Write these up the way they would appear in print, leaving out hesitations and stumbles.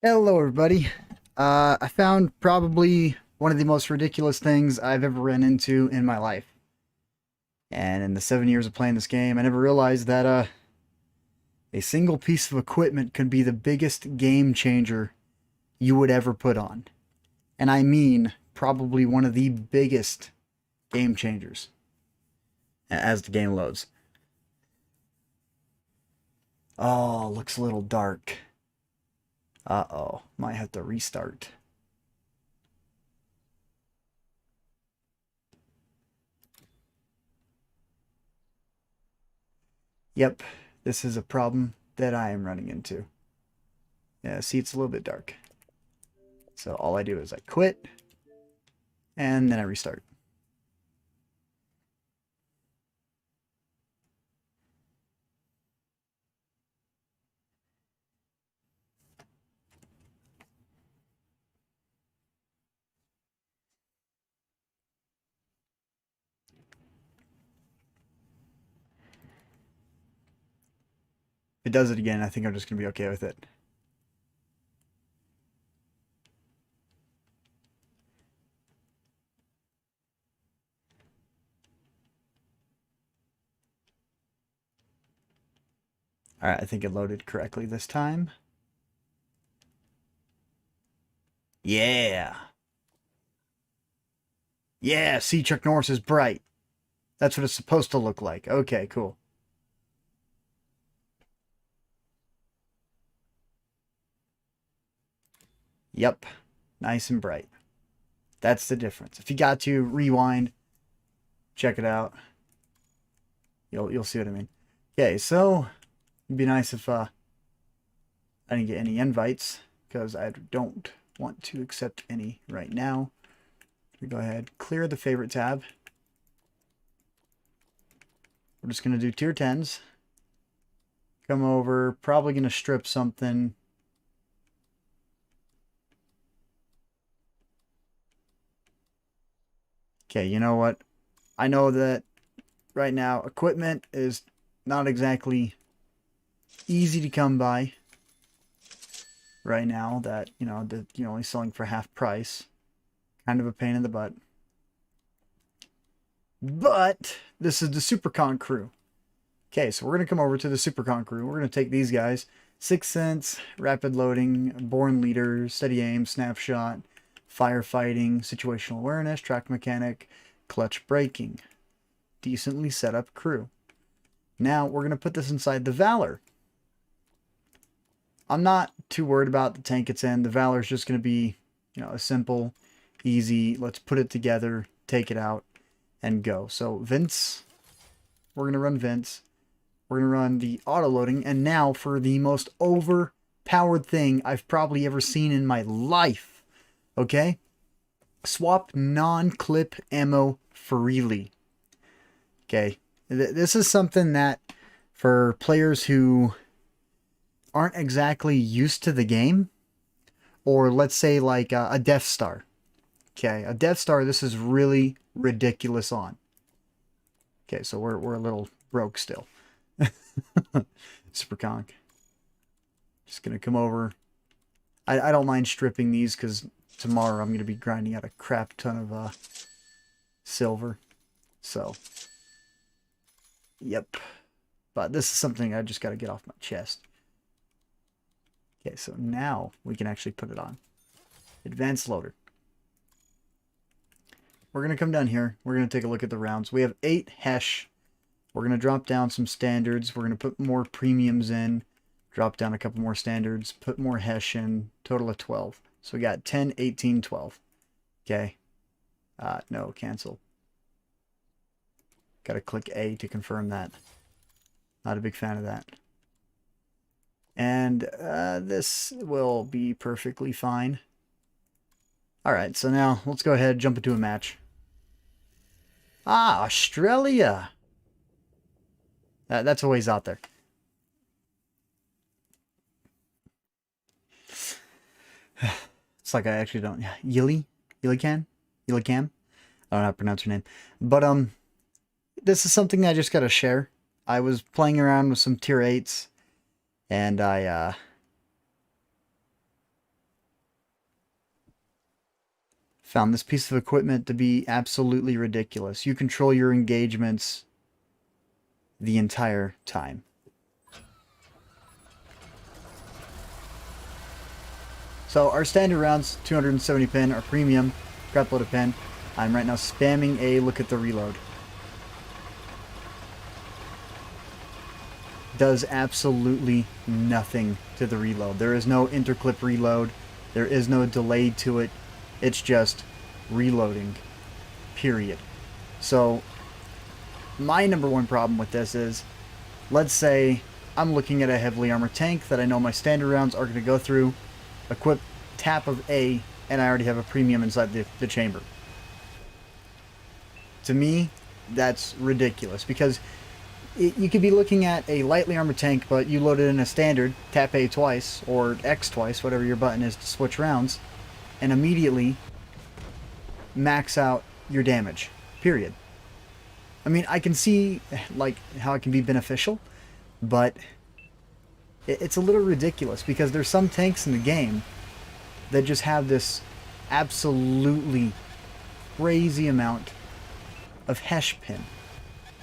Hello, everybody. I found probably one of the most ridiculous things I've ever run into in my life. And in the 7 years of playing this game, I never realized that a single piece of equipment could be the biggest game changer you would ever put on. And I mean, probably one of the biggest game changers as the game loads. Oh, looks a little dark. Uh-oh, might have to restart. Yep, this is a problem that I am running into. Yeah, see, it's a little bit dark. So all I do is I quit, and then I restart. If it does it again, I think I'm just going to be okay with it. Alright, I think it loaded correctly this time. Yeah. Yeah, see, Chuck Norris is bright. That's what it's supposed to look like. Okay, cool. Yep, nice and bright. That's the difference. If you got to rewind, check it out. You'll see what I mean. Okay, so it'd be nice if I didn't get any invites because I don't want to accept any right now. We go ahead, clear the favorite tab. We're just going to do tier 10s. Come over, probably going to strip something. Okay, you know what? I know that right now equipment is not exactly easy to come by right now that, you're only selling for half price. Kind of a pain in the butt. But this is the SuperCon crew. Okay, so we're going to come over to the SuperCon crew. We're going to take these guys. 6 Sense, Rapid Loading, Born Leader, Steady Aim, Snapshot, Firefighting, Situational Awareness, Track Mechanic, Clutch Braking. Decently set up crew. Now we're going to put this inside the Valor. I'm not too worried about the tank it's in. The Valor is just going to be, a simple, easy, let's put it together, take it out, and go. So Vince, we're going to run Vince. We're going to run the auto loading. And now for the most overpowered thing I've probably ever seen in my life. Okay? Swap non-clip ammo freely. Okay? This is something that for players who aren't exactly used to the game, or let's say like a Death Star. Okay, a Death Star, this is really ridiculous on. Okay, so we're a little broke still. Super conk. Just gonna come over. I don't mind stripping these because tomorrow I'm gonna be grinding out a crap ton of silver. So, yep. But this is something I just gotta get off my chest. Okay, so now we can actually put it on. Advanced loader. We're going to come down here. We're going to take a look at the rounds. We have 8 Hesh. We're going to drop down some standards. We're going to put more premiums in. Drop down a couple more standards. Put more Hesh in. Total of 12. So we got 10, 18, 12. Okay. No, cancel. Got to click A to confirm that. Not a big fan of that. And this will be perfectly fine. Alright, so now let's go ahead and jump into a match. Ah, Australia! That's a ways out there. It's like I actually don't... Yilican? I don't know how to pronounce her name. But, this is something I just gotta share. I was playing around with some tier 8s, and I Found this piece of equipment to be absolutely ridiculous. You control your engagements the entire time. So our standard rounds, 270 pin, our premium, crap load of pin. I'm right now spamming A, look at the reload. Does absolutely nothing to the reload. There is no interclip reload. There is no delay to it. It's just reloading, period. So my number one problem with this is, let's say I'm looking at a heavily armored tank that I know my standard rounds are going to go through, equip tap of A, and I already have a premium inside the chamber. To me, that's ridiculous, because you could be looking at a lightly armored tank, but you load it in a standard, tap A twice, or X twice, whatever your button is to switch rounds, and immediately max out your damage, period. I mean, I can see like how it can be beneficial, but it's a little ridiculous, because there's some tanks in the game that just have this absolutely crazy amount of Hesh pin.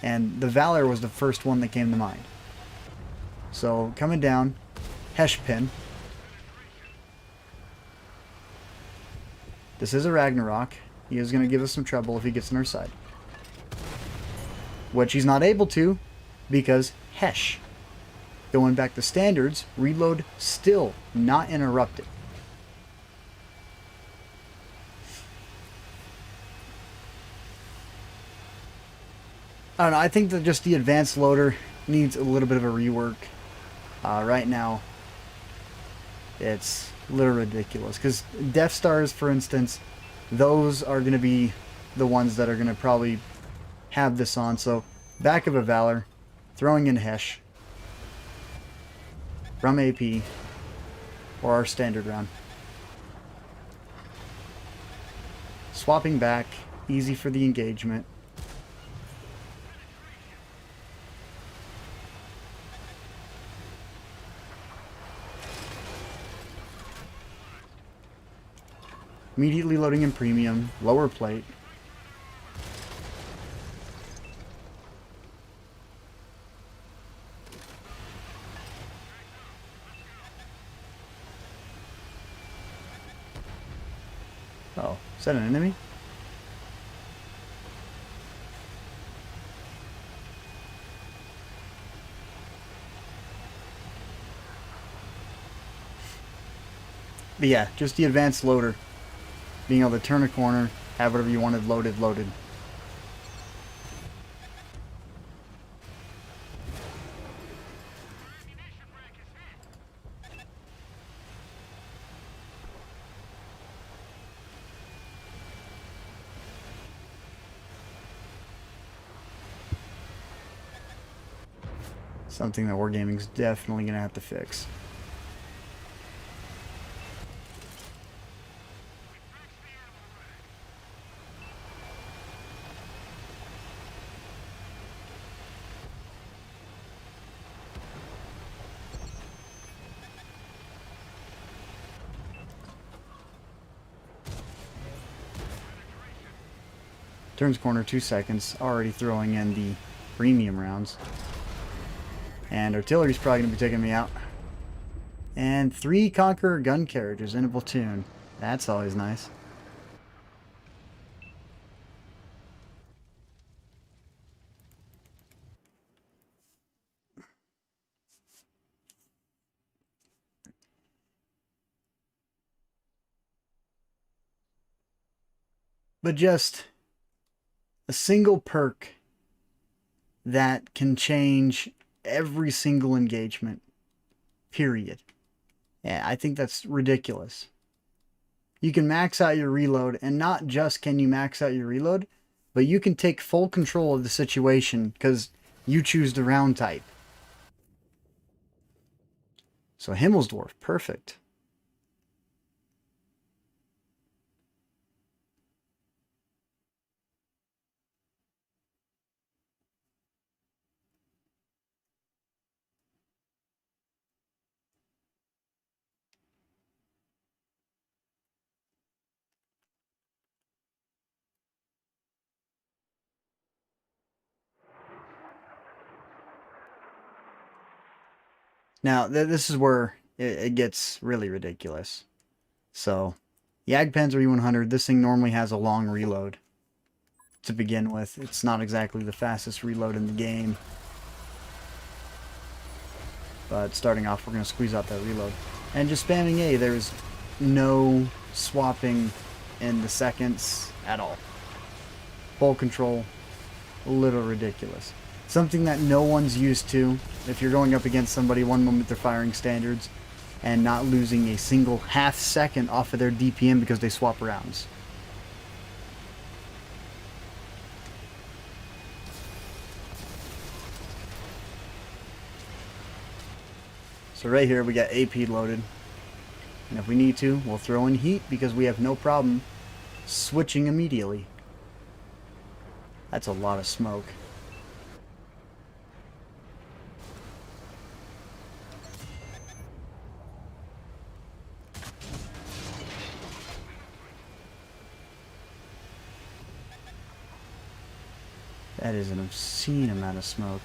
And the Valor was the first one that came to mind. So coming down, Hesh pin. This is a Ragnarok. He is going to give us some trouble if he gets on our side. Which he's not able to, because Hesh. Going back to standards, reload still not interrupted. I don't know, I think that just the advanced loader needs a little bit of a rework. Right now, it's a little ridiculous. Because Death Stars, for instance, those are going to be the ones that are going to probably have this on. So, back of a Valor, throwing in Hesh from AP, or our standard round. Swapping back, easy for the engagement. Immediately loading in premium, lower plate. Oh, is that an enemy? But yeah, just the advanced loader. Being able to turn a corner, have whatever you wanted loaded. Something that Wargaming's definitely going to have to fix. Turns corner 2 seconds, already throwing in the premium rounds. And artillery's probably going to be taking me out. And 3 Conqueror gun carriages in a platoon. That's always nice. But just a single perk that can change every single engagement. Period. Yeah, I think that's ridiculous. You can max out your reload, and not just can you max out your reload, but you can take full control of the situation because you choose the round type. So Himmelsdorf, perfect. Now, this is where it gets really ridiculous. So, Jagdpanzer E100, this thing normally has a long reload to begin with. It's not exactly the fastest reload in the game. But starting off, we're going to squeeze out that reload. And just spamming A, there's no swapping in the seconds at all. Full control, a little ridiculous. Something that no one's used to. If you're going up against somebody, one moment they're firing standards and not losing a single half second off of their DPM because they swap rounds. So right here we got AP loaded. And if we need to, we'll throw in heat because we have no problem switching immediately. That's a lot of smoke. That is an obscene amount of smoke.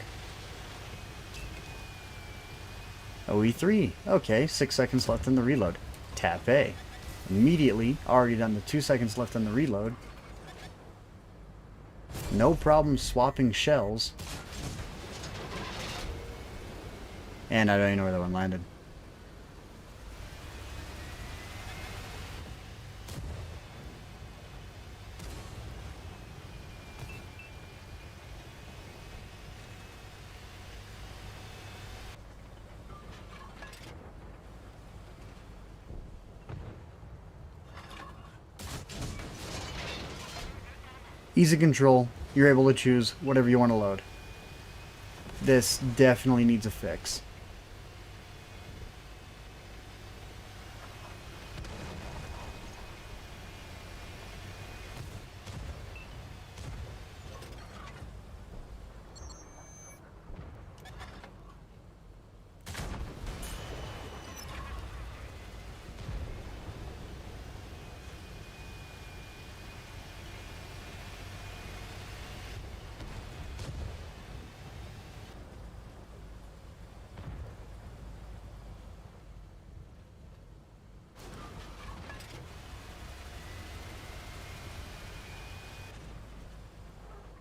OE3. Okay, 6 seconds left in the reload. Tap A. Immediately, already done the 2 seconds left on the reload. No problem swapping shells. And I don't even know where that one landed. Easy control. You're able to choose whatever you want to load. This definitely needs a fix.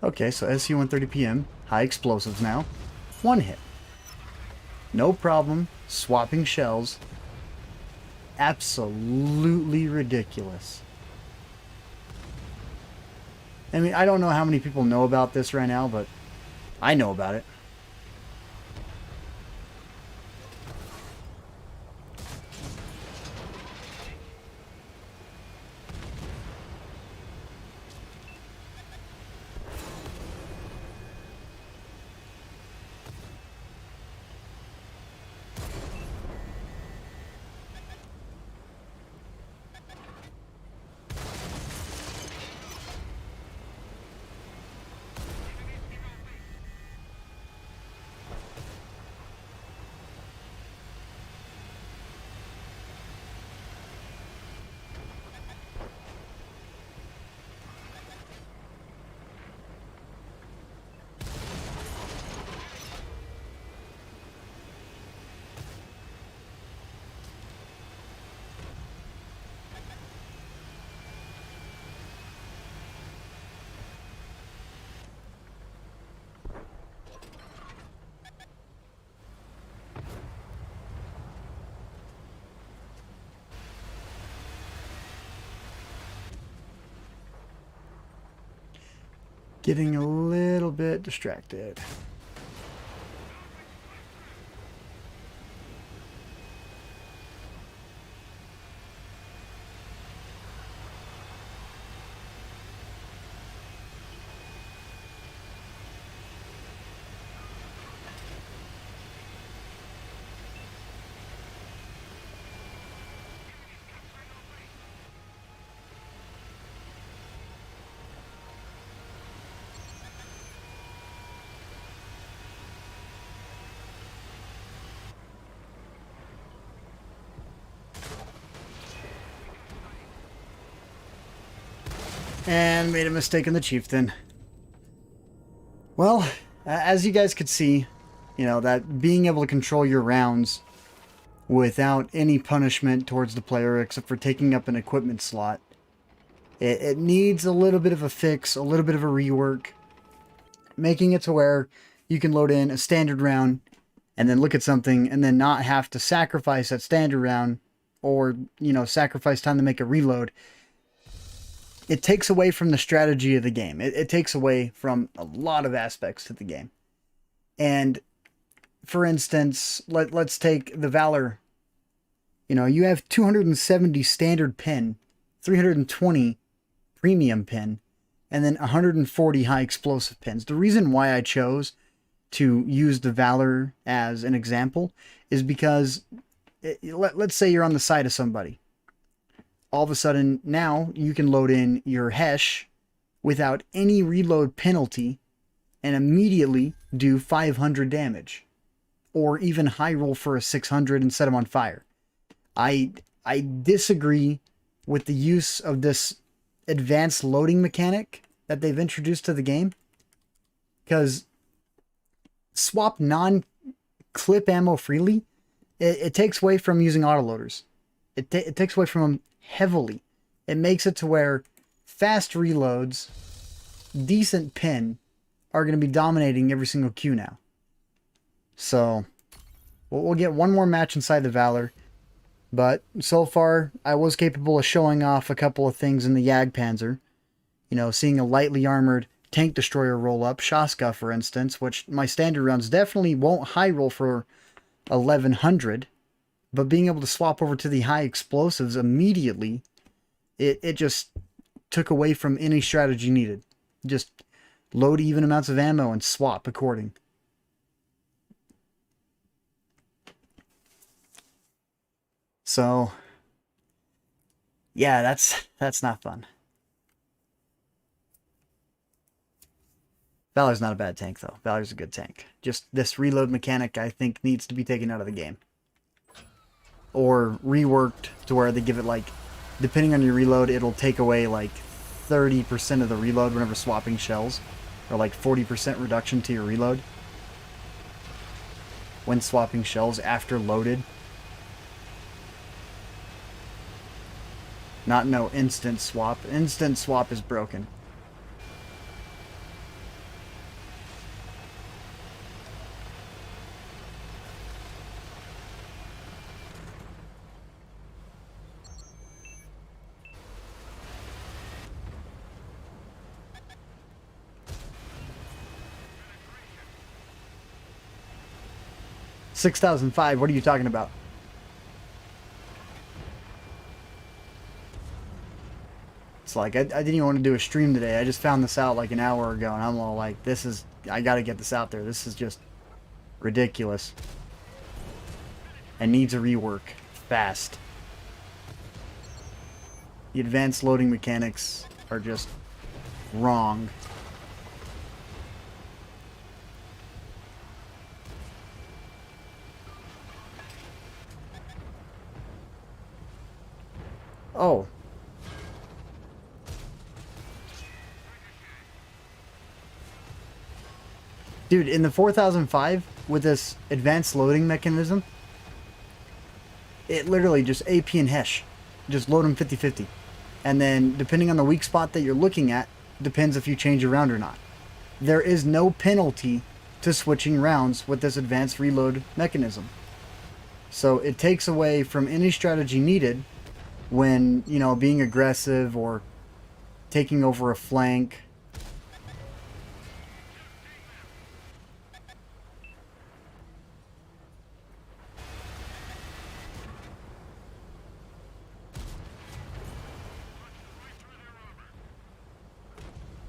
Okay, so SC-130PM, high explosives now. One hit. No problem swapping shells. Absolutely ridiculous. I mean, I don't know how many people know about this right now, but I know about it. Getting a little bit distracted. And made a mistake in the chieftain. Well, as you guys could see, you know, that being able to control your rounds without any punishment towards the player except for taking up an equipment slot. It needs a little bit of a fix, a little bit of a rework, making it to where you can load in a standard round and then look at something and then not have to sacrifice that standard round or, you know, sacrifice time to make a reload. It takes away from the strategy of the game. It takes away from a lot of aspects to the game. And for instance, let's take the Valor. You know, you have 270 standard pin, 320 premium pin, and then 140 high explosive pins. The reason why I chose to use the Valor as an example is because let's say you're on the side of somebody. All of a sudden, now you can load in your Hesh without any reload penalty and immediately do 500 damage. Or even high roll for a 600 and set them on fire. I disagree with the use of this advanced loading mechanic that they've introduced to the game. Because swap non-clip ammo freely, it takes away from using autoloaders. It takes away from them heavily. It makes it to where fast reloads, decent pin, are going to be dominating every single queue now. So, we'll get one more match inside the Valor. But so far, I was capable of showing off a couple of things in the Jagdpanzer. You know, seeing a lightly armored tank destroyer roll up, Shaska for instance, which my standard rounds definitely won't high roll for 1100. But being able to swap over to the high explosives immediately, it just took away from any strategy needed. Just load even amounts of ammo and swap according. So, yeah, that's not fun. Valor's not a bad tank, though. Valor's a good tank. Just this reload mechanic, I think, needs to be taken out of the game. Or reworked to where they give it, like, depending on your reload, it'll take away, like, 30% of the reload whenever swapping shells. Or, like, 40% reduction to your reload when swapping shells after loaded. Not no instant swap. Instant swap is broken. $6,005. What are you talking about? It's like, I didn't even want to do a stream today. I just found this out like an hour ago, and I'm all like, I gotta get this out there. This is just ridiculous. And needs a rework. Fast. The advanced loading mechanics are just wrong. Oh. Dude, in the 4005, with this advanced loading mechanism, it literally just AP and Hesh. Just load them 50-50. And then, depending on the weak spot that you're looking at, depends if you change your round or not. There is no penalty to switching rounds with this advanced reload mechanism. So it takes away from any strategy needed when, you know, being aggressive or taking over a flank.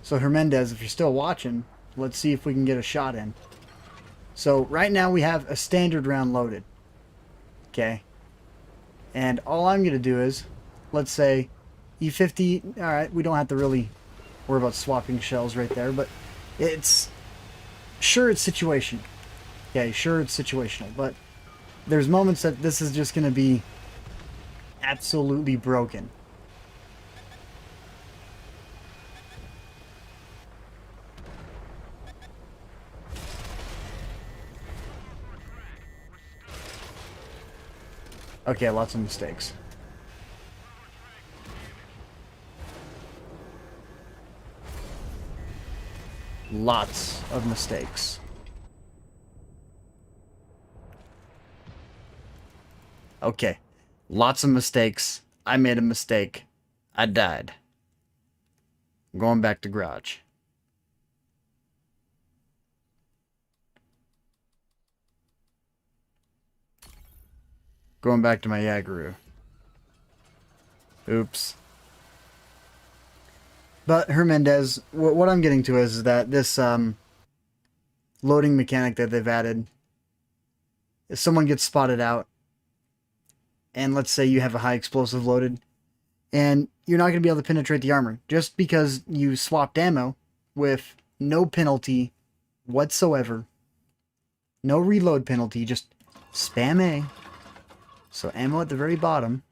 So Hernandez, if you're still watching, let's see if we can get a shot in. So right now we have a standard round loaded. Okay. And all I'm going to do is, let's say, E50. Alright, we don't have to really worry about swapping shells right there, but it's situational. Okay, sure it's situational, but there's moments that this is just going to be absolutely broken. Okay, lots of mistakes. Lots of mistakes. Okay. Lots of mistakes. I made a mistake. I died. I'm going back to garage. Going back to my Yaguru. Oops. But Hermendez, what I'm getting to is that this loading mechanic that they've added, if someone gets spotted out, and let's say you have a high explosive loaded, and you're not going to be able to penetrate the armor just because you swapped ammo with no penalty whatsoever, no reload penalty, just spam A. So ammo at the very bottom.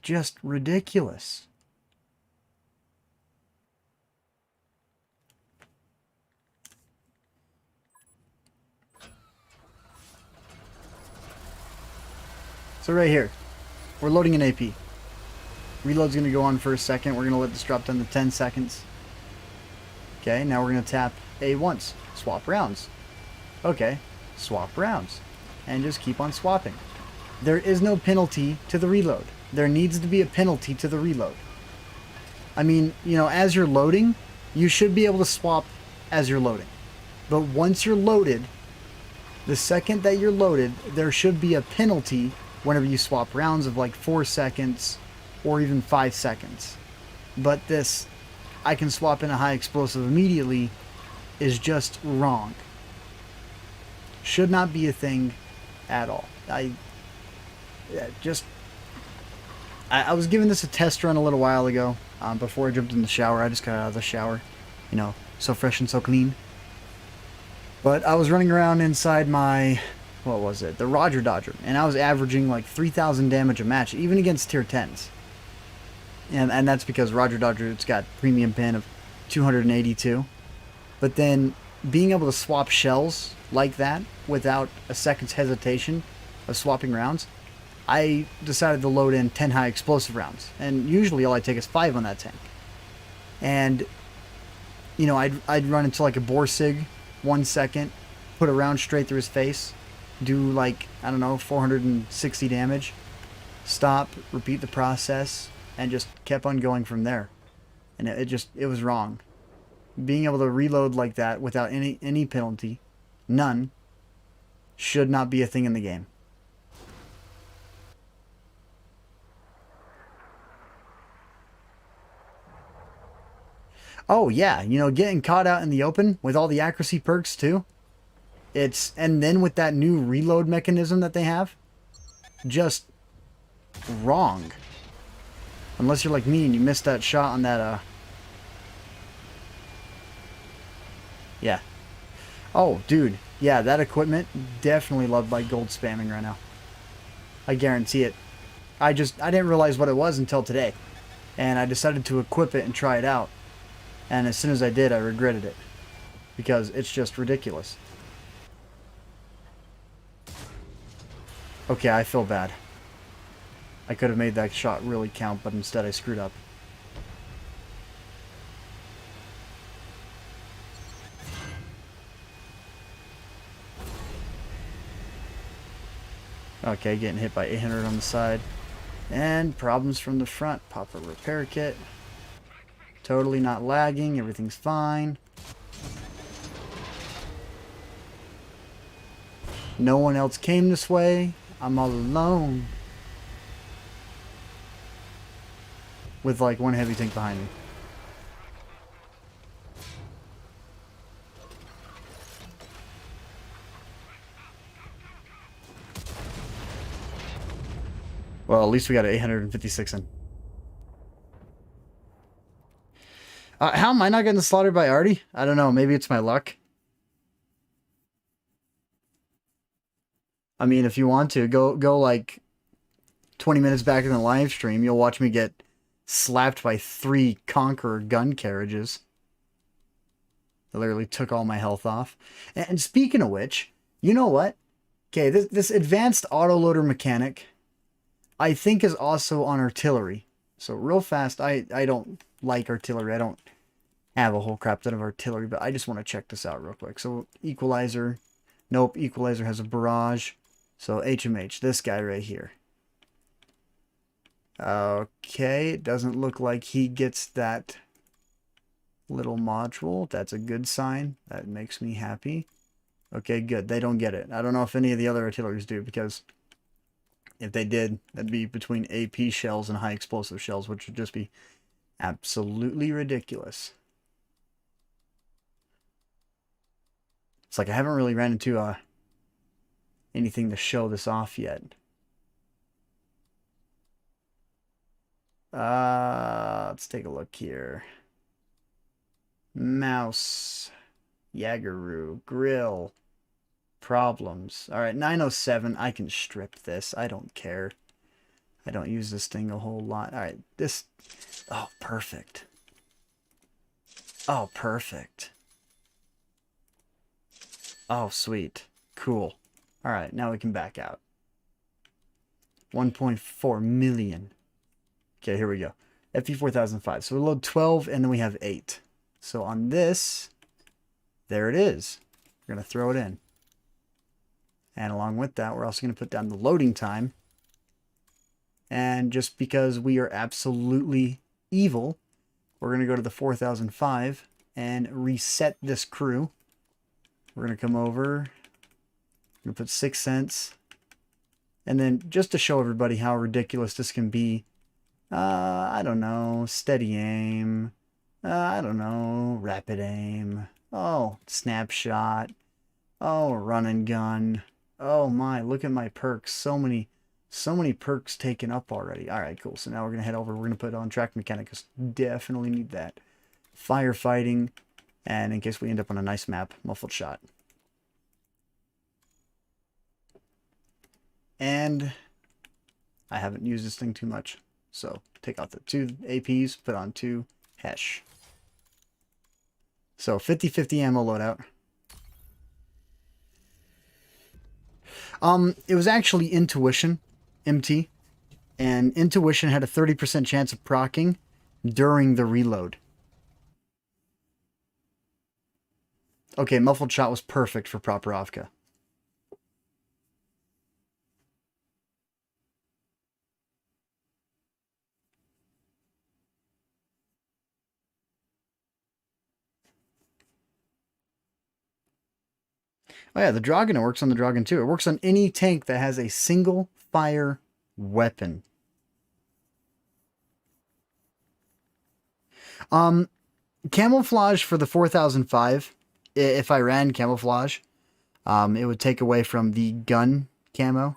Just ridiculous. So right here, we're loading an AP. Reload's going to go on for a second. We're going to let this drop down to 10 seconds. Okay, now we're going to tap A once. Swap rounds. Okay, swap rounds. And just keep on swapping. There is no penalty to the reload. There needs to be a penalty to the reload. I mean, you know, as you're loading, you should be able to swap as you're loading. But once you're loaded, the second that you're loaded, there should be a penalty whenever you swap rounds of like 4 seconds or even 5 seconds. But this, I can swap in a high explosive immediately, is just wrong. Should not be a thing at all. I was giving this a test run a little while ago, before I jumped in the shower. I just got out of the shower, you know, so fresh and so clean. But I was running around inside my, what was it, the Roger Dodger, and I was averaging like 3,000 damage a match, even against tier 10s. And that's because Roger Dodger, it's got premium pin of 282. But then being able to swap shells like that without a second's hesitation of swapping rounds, I decided to load in 10 high explosive rounds. And usually all I take is 5 on that tank. And, you know, I'd run into like a Borsig 1 second, put a round straight through his face, do like, I don't know, 460 damage, stop, repeat the process, and just kept on going from there. And it was wrong. Being able to reload like that without any penalty, none, should not be a thing in the game. Oh yeah, you know, getting caught out in the open with all the accuracy perks too. And then with that new reload mechanism that they have, just wrong. Unless you're like me and you missed that shot on that, yeah. Oh, dude. Yeah, that equipment, definitely loved by gold spamming right now. I guarantee it. I didn't realize what it was until today. And I decided to equip it and try it out. And as soon as I did, I regretted it. Because it's just ridiculous. Okay, I feel bad. I could have made that shot really count, but instead I screwed up. Okay, getting hit by 800 on the side. And problems from the front. Pop a repair kit. Totally not lagging. Everything's fine. No one else came this way. I'm all alone. With like one heavy tank behind me. Well, at least we got an 856 in. How am I not getting slaughtered by Artie? I don't know. Maybe it's my luck. I mean, if you want to, go like 20 minutes back in the live stream, you'll watch me get slapped by 3 Conqueror gun carriages. They literally took all my health off. And speaking of which, you know what? Okay, this advanced autoloader mechanic, I think, is also on artillery. So real fast, I don't like artillery. I don't have a whole crap ton of artillery, but I just want to check this out real quick. So equalizer, nope, equalizer has a barrage. So HMH, this guy right here. Okay, it doesn't look like he gets that little module. That's a good sign. That makes me happy. Okay, good. They don't get it. I don't know if any of the other artilleries do, because if they did, that'd be between AP shells and high explosive shells, which would just be absolutely ridiculous. It's like I haven't really ran into anything to show this off yet. Let's take a look here. Mouse, Yagaroo, grill, problems. All right, 907. I can strip this. I don't care. I don't use this thing a whole lot. All right, this. Oh, perfect. Oh, perfect. Oh, sweet. Cool. All right, now we can back out. 1.4 million. Okay, here we go. FE 4005. So we load 12 and then we have 8. So on this, there it is. We're going to throw it in. And along with that, we're also going to put down the loading time. And just because we are absolutely evil, we're going to go to the 4005 and reset this crew. We're going to come over. We're going to put 6 cents. And then just to show everybody how ridiculous this can be, I don't know, steady aim. I don't know, rapid aim. Oh, snapshot. Oh, run and gun. Oh my, look at my perks. So many perks taken up already. All right, cool. So now we're going to head over. We're going to put on track mechanic, because definitely need that. Firefighting. And in case we end up on a nice map, muffled shot. And I haven't used this thing too much. So take out the 2 APs, put on 2 Hesh. So 50-50 ammo loadout. It was actually Intuition, MT. And Intuition had a 30% chance of proccing during the reload. Okay, muffled shot was perfect for Properovka. Oh yeah, the Dragon works on the Dragon too. It works on any tank that has a single fire weapon. Camouflage for the 4005. If I ran camouflage, it would take away from the gun camo.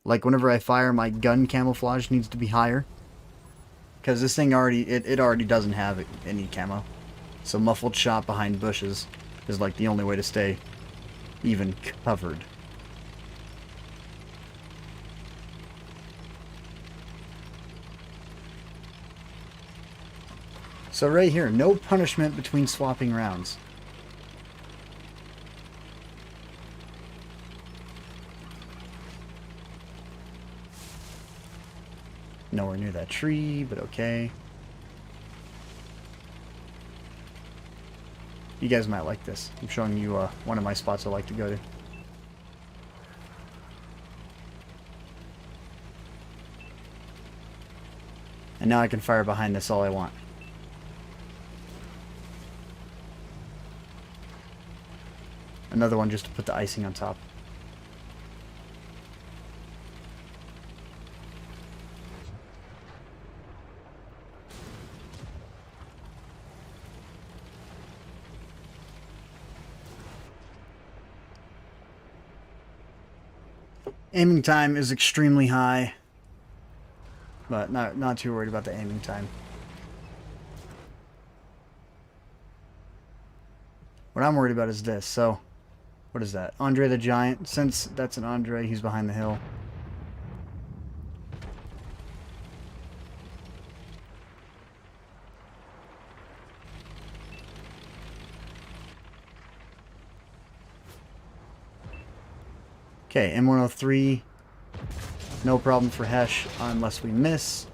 Like whenever I fire, my gun camouflage needs to be higher, because this thing it already doesn't have any camo. So muffled shot behind bushes is like the only way to stay even covered. So right here, no punishment between swapping rounds. Nowhere near that tree, but okay. You guys might like this. I'm showing you one of my spots I like to go to. And now I can fire behind this all I want. Another one just to put the icing on top. Aiming time is extremely high, but not too worried about the aiming time. What I'm worried about is this. So, what is that? Andre the Giant. Since that's an Andre, he's behind the hill. Okay, M103. No problem for hash unless we miss.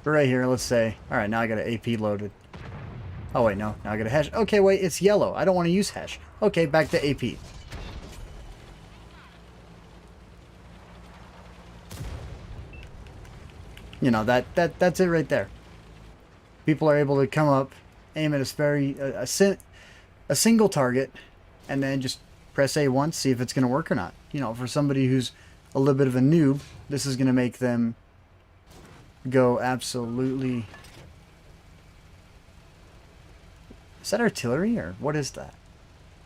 But right here, let's say, alright, now I got an AP loaded. Oh wait, no, now I got a hash. Okay, wait, it's yellow. I don't want to use hash. Okay, back to AP. You know, that's it right there. People are able to come up, aim at a single target, and then just press A once, see if it's going to work or not. You know, for somebody who's a little bit of a noob, this is going to make them go absolutely... Is that artillery, or what is that?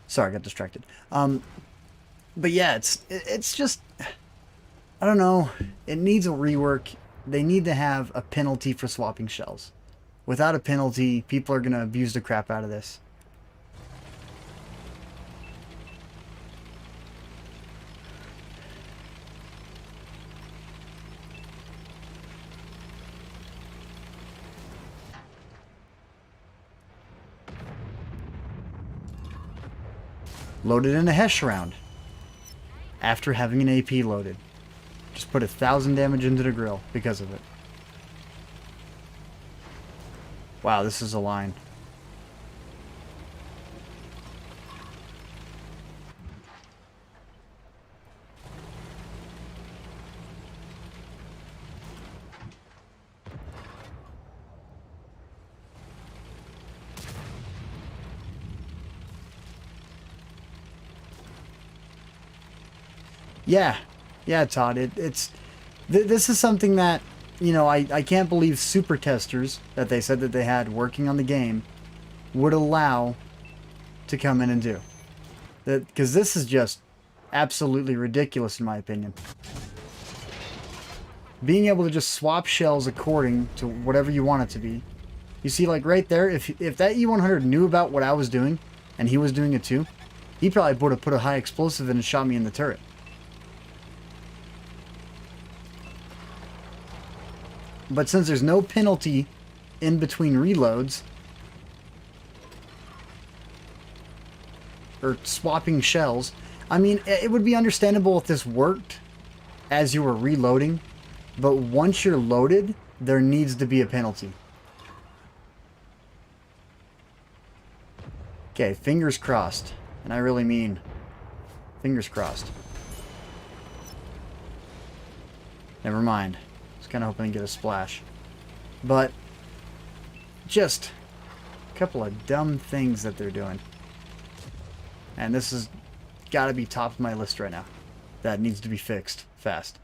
Sorry, I got distracted. But yeah, it's just... I don't know. It needs a rework. They need to have a penalty for swapping shells. Without a penalty, people are going to abuse the crap out of this. Loaded in a Hesh round. After having an AP loaded. Just put 1,000 damage into the grill because of it. Wow, this is a line. Yeah, Todd. This is something that, you know, I can't believe super testers that they said that they had working on the game would allow to come in and do. Because this is just absolutely ridiculous in my opinion. Being able to just swap shells according to whatever you want it to be. You see, like right there, if that E100 knew about what I was doing, and he was doing it too, he probably would have put a high explosive in and shot me in the turret. But since there's no penalty in between reloads, or swapping shells, I mean, it would be understandable if this worked as you were reloading, but once you're loaded, there needs to be a penalty. Okay, fingers crossed. And I really mean fingers crossed. Never mind. Kind of hoping to get a splash, but just a couple of dumb things that they're doing, and this has got to be top of my list right now. That needs to be fixed fast.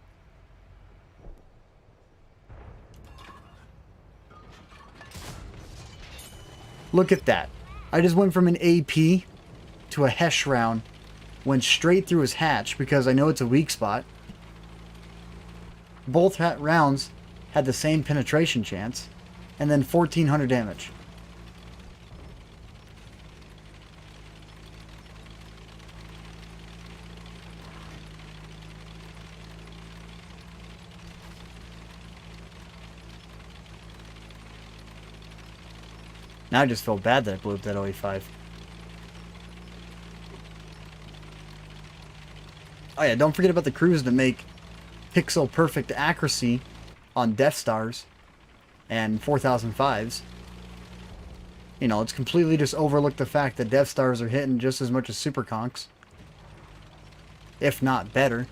Look at that. I just went from an AP to a Hesh round, went straight through his hatch because I know it's a weak spot. Both rounds had the same penetration chance, and then 1,400 damage. Now I just feel bad that I blew up that OE5. Oh yeah, don't forget about the crews that make pixel perfect accuracy on Death Stars and 4005s. You know, it's completely just overlooked the fact that Death Stars are hitting just as much as Super Conks, if not better.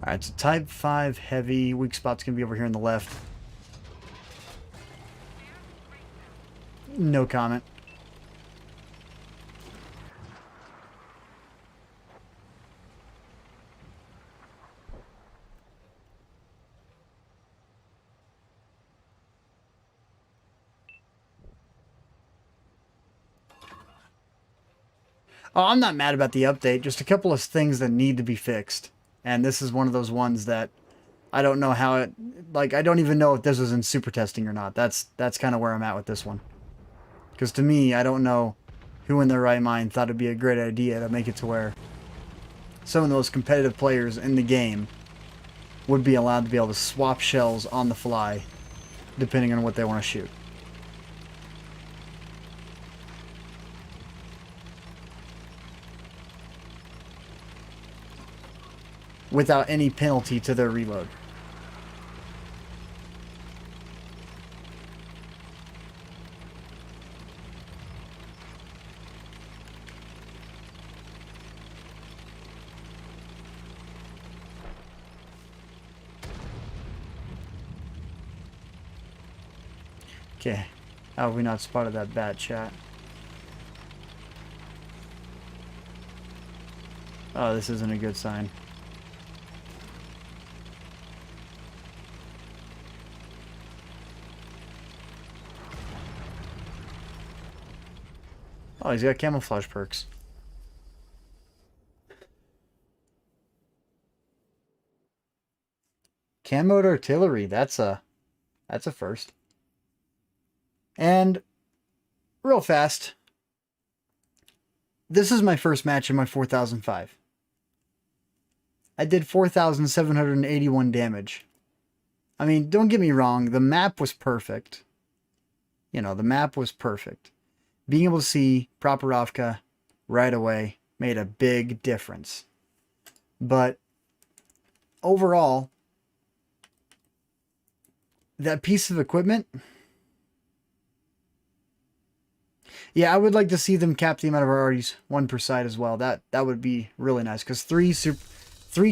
Alright, so Type 5 heavy. Weak spot's going to be over here on the left. No comment. Oh, I'm not mad about the update. Just a couple of things that need to be fixed. And this is one of those ones that I don't know how it... Like, I don't even know if this was in super testing or not. That's kind of where I'm at with this one. Because to me, I don't know who in their right mind thought it'd be a great idea to make it to where some of those competitive players in the game would be allowed to be able to swap shells on the fly, depending on what they want to shoot. Without any penalty to their reload. Okay. How have we not spotted that bat, chat? Oh, this isn't a good sign. Oh, he's got camouflage perks. Camoed artillery, that's a first. And real fast, this is my first match in my 4005. I did 4,781 damage. I mean, don't get me wrong, the map was perfect. You know, the map was perfect. Being able to see Properovka right away made a big difference. But overall, that piece of equipment... Yeah, I would like to see them cap the amount of priorities one per side as well. That would be really nice, because three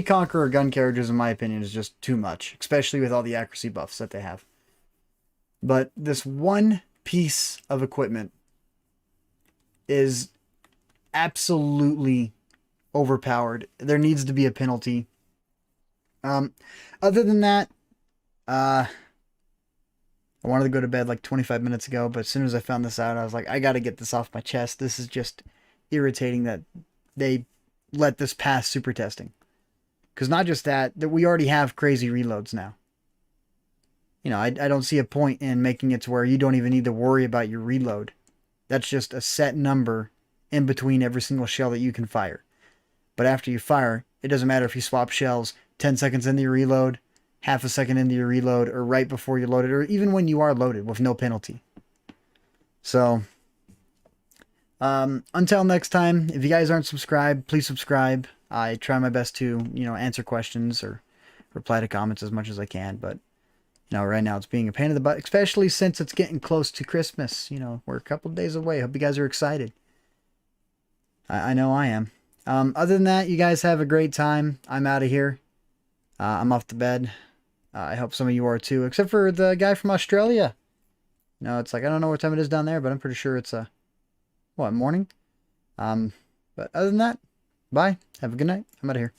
Conqueror gun carriages, in my opinion, is just too much, especially with all the accuracy buffs that they have. But this one piece of equipment is absolutely overpowered. There needs to be a penalty. Other than that, I wanted to go to bed like 25 minutes ago, but as soon as I found this out, I was like, I got to get this off my chest. This is just irritating that they let this pass super testing. Because not just that we already have crazy reloads now. You know, I don't see a point in making it to where you don't even need to worry about your reload. That's just a set number in between every single shell that you can fire. But after you fire, it doesn't matter if you swap shells 10 seconds into your reload, half a second into your reload, or right before you're loaded, or even when you are loaded with no penalty. So, until next time, if you guys aren't subscribed, please subscribe. I try my best to, answer questions or reply to comments as much as I can, but, right now it's being a pain in the butt, especially since it's getting close to Christmas. We're a couple of days away. Hope you guys are excited. I know I am. Other than that, you guys have a great time. I'm out of here. I'm off to bed. I hope some of you are too, except for the guy from Australia. No, it's like, I don't know what time it is down there, but I'm pretty sure it's morning? But other than that, bye. Have a good night. I'm out of here.